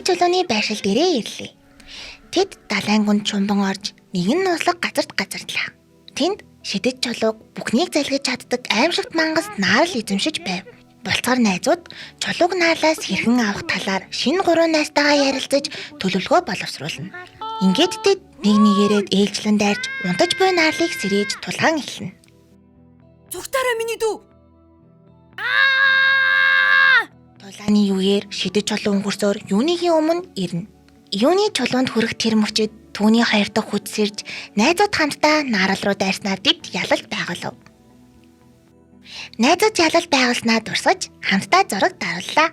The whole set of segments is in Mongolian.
чулууны байшил дээрээ ирлээ. Тэд далайн гүнд чумбан орж нэгэн нууцлаг газарт газарлаа. Тэнд шидэд чулууг бүхнийг залгиж чаддаг аимшигт мангас наарл эзэмшиж байв. Болцгор найзууд чулууг наарлаас хэрхэн авах талаар шинэ 3 найзтайгаа ярилцаж төлөвлөгөө боловсруулна. Ингээд тэд нэг нэгээрээ ээлжлэн дайрч унтаж буй наарлыг сэрээж тулгаан эхэлнэ. Зүгтаараа миний дүү. Тулааны юугаар шидэд чулуу өнгөрсөөр юуныгийн өмнө ирнэ. Юуны чулуунд хүрэх тэр мөчөд түүний хоёр дахь хүч сэрж найзууд хамтдаа наарал руу дайрснаар тэд ялалт байгуулав. Найзууд ялалт байгуулснаа дурсаж хамтдаа зураг дарууллаа.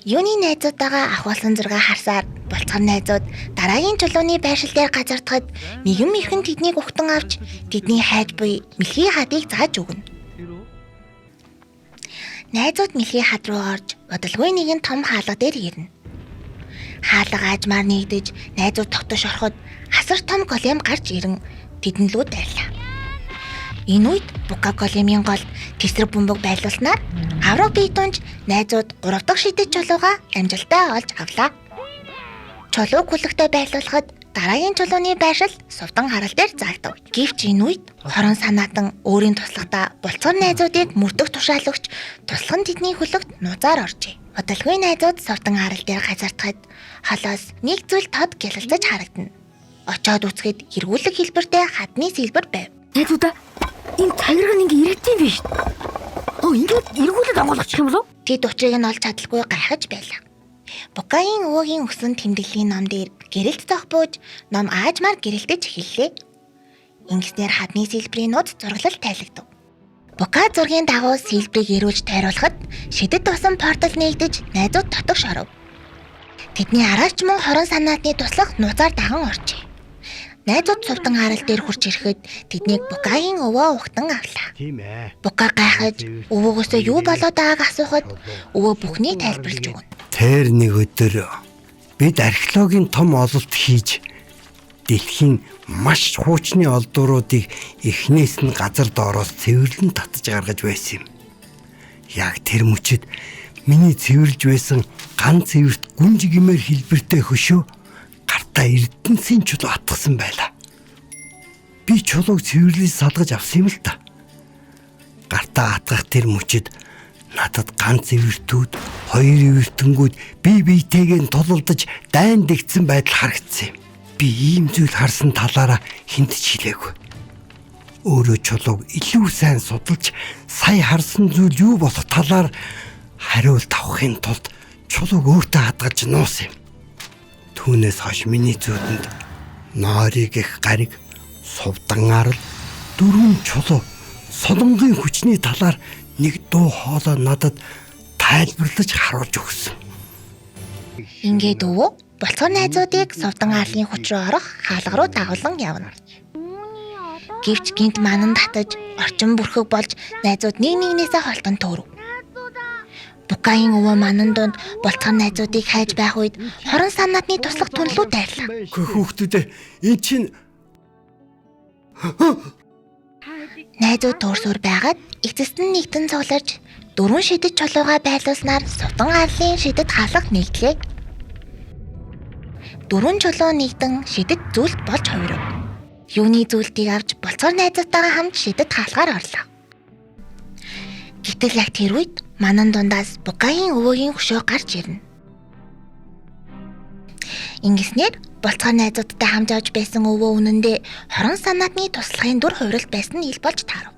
Юуны найзуудаагаа ахуулсан зураг харсаар болцгор найзууд дараагийн чулууны байшил дээр газардахад нэгэн мэрхэн тэднийг ухтан авч тэдний хайж буй мэлхий хадыг зааж өгнө. Найзууд мэлхий хад руу орж удалгүй нэгэн том хаалга дээр ирнэ. Хаалга аажмаар нэгдэж найзууд тогтош ороход асар том голем гарч ирэн тэдэн лүү дайрлаа. Энэ үед Бука големийн гол тэсрэг бөмбөг байлуулснаар авраг биетунж найзууд 3 дахь шидэд чулуугаа амжилттай олж авлаа. Чулууг хүлэгтэй байлуулахад дараагийн чулууны байшил сувдан харал дээр заагдав. Гэвч энэ үед хорон санаатан өөрийн туслахтаа болцгор найзуудыг мөрдөх тушаалагч туслах нь тэдний хөлөгт нууцаар оржээ. Удалгүй найзууд сувдан харал дээр газардахад холоос нэг зүйл тод гялалзаж харагдана. Очоод үзэхэд эргүүлэг хэлбэртэй хадны сэлбэр байв. Найзуудаа энэ цагирган ингээ иргэдэм биш. Ингээд эргүүлэг агуулгачих юм болов? Тэд учрыг нь олж чадалгүй гайхаж байлаа. Букагийн өвөгийн өгсөн тэмдэглэлийн ном дээр гэрэлт зох бууж ном аажмаар гэрэлтэж эхэллээ. Ингэснээр хадны сэлбэрийн нууц зураглал тайлагдав. Бука зургийн дагуу сэлбэрийг эрүүлж тайруулахад шидэд тусан портал нэгдэж найзууд дотогш оров. Тэдний араач мөн хорон санаатны туслах нууцаар даган оржээ. Найзууд сувдан харал дээр хурж ирэхэд тэднийг Букагийн өвөө ухтан авлаа. Бука гайхаж өвөөгөөсөө юу болоод байгааг асуухад өвөө бүхнийг тайлбарлаж өгнө. Тэр нэг өдөр бид археологийн том ололт хийж дэлхийн маш хуучны олдууруудыг эхнээс нь газар доороос цэвэрлэн татж гаргаж байсан юм. Яг тэр мөчөд миний цэвэрлж байсан ган цэвэрт гүнж гимээр хэлбэртэй хөшөө гартаа эрдэнэсийн чулуу атгсан байлаа. Би чулууг цэвэрлээс салгаж авсан юм л та. Гартаа атгах тэр мөчөд надад ганц эвэртүүд, хоёр эвэртэнгүүд бие биетэйгээ тулалдаж дайн дэгдсэн байдал харагдсан юм. Би ийм зүйл харсан талаараа хүнд ч хэлээгүй. Өөрөө чулууг илүү сайн судалж, сая харсан зүйл юу болох талаар хариулт авахын тулд чулууг өөртөө хадгалж нуусан юм. Түүнээс хойш миний зүудэнд нойрыг их гариг, сувдан арал, 4 чулуу, солонгийн хүчний талаар нэг дуу хоолой надад тайлбарлаж харуулж өгсөн. Ингээд өвөө болцгор найзуудыг сувдан арлын хүч рүү орох хаалга руу дагуулan явна. Гэвч гинт манан татаж орчин бүрхэг болж найзууд нэг нэгнээсээ холтон төөрөв. Букагийн өвөө манан донд болцгор найзуудыг хайж байх үед хорон санаатны туслах түнлүү дайрлаа. Хүүхдүүдээ эн чинь Найзууд төөрсөөр байгаад эцэст нь нэгтэн цугларч 4 шидэд чулуугаа байлуулснаар сувдан арлын шидэд хаалга нэгдлээ. 4 чулуу нэгдэн шидэд зүйлт болж хувирав. Юуны зүйлтийг авч болцгор найзуудтайгаа хамт шидэд хаалгаар орлоо. Гэтэл яг тэр үед манан дундаас Букагийн өвөөгийн хөшөө гарч ирнэ. Ингэснээр болцгор найзуудтай хамт явж байсан өвөө үнэндээ хорон санаатны туслахын дүр хувиралт байсан нь ил болж таарав.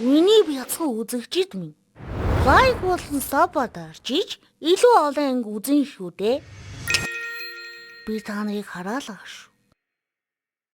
Миний бяцхан үзэгчид минь. Лайк болон сабад арчиж илүү олон анги үзэн шүү дээ. Би та нарыг хараалаа шүү.